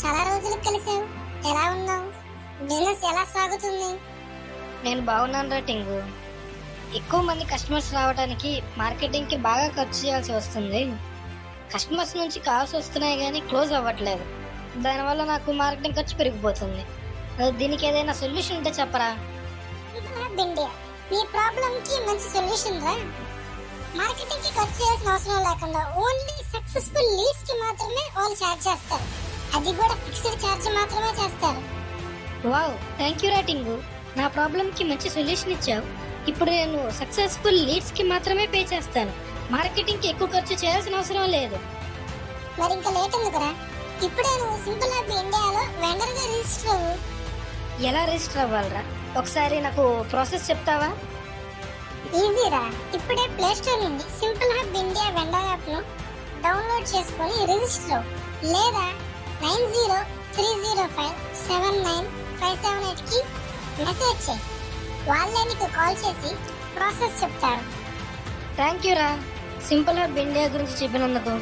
చాలా రోజులకు కలిసావు. ఎలా ఉన్నావు? బిజినెస్ ఎలా సాగుతుంది? నేను బాగున్నాను రా టింగు. ఎక్కువ మంది కస్టమర్స్ రావడానికి మార్కెటింగ్ కి బాగా ఖర్చు చేయాల్సి వస్తుంది. కస్టమర్స్ నుంచి కాల్స్ వస్తున్నాయి కానీ క్లోజ్ అవ్వట్లేదు. దానివల్ల నాకు మార్కెటింగ్ ఖర్చు పెరిగిపోతుంది. దీనికి ఏదైనా సొల్యూషన్ ఉంటే చెప్పరా? ఇండియా మీ ప్రాబ్లం కి మంచి సొల్యూషన్ రా. మార్కెటింగ్ కి ఖర్చు చేయాల్సిన అవసరం లేకుండా ఓన్లీ సక్సెస్ఫుల్ లీడ్స్ కి మాత్రమే వాళ్ళు ఛార్జ్ చేస్తారు. అది కూడా ఫిక్స్డ్ ఛార్జ్ మాత్రమే చేస్తారు. వావ్, థ్యాంక్ యూ రా టింగు. నా ప్రాబ్లం కి మంచి సొల్యూషన్ ఇచ్చావు. ఇప్పుడు నేను సక్సెస్ఫుల్ లీడ్స్ కి మాత్రమే పే చేస్తాను. మార్కెటింగ్ కి ఎక్కువ ఖర్చు చేయాల్సిన అవసరం లేదు. మరి ఇంకా లేట్ ఎందుకురా? ఇప్పుడే నువ్వు సింపుల్ హబ్ ఇండియాలో వెండర్ గా రిజిస్టర్ అవ్వు. ఎలా రిజిస్టర్ అవ్వాలరా? ఒకసారి నాకు ప్రాసెస్ చెప్తావా? ఈజీరా. ఇప్పుడే ప్లే స్టోర్ నుండి simple hub India vendor app ను డౌన్లోడ్ చేసుకొని రిజిస్టర్ అవ్వు. లేదా 9030579578 కి మెసేజ్ చేయి. వాళ్ళే నీకు కాల్ చేసి ప్రాసెస్ చెప్తారు. థ్యాంక్ యూ రా సింపుల్ హబ్ ఇండియా గురించి చెప్పినందుకు.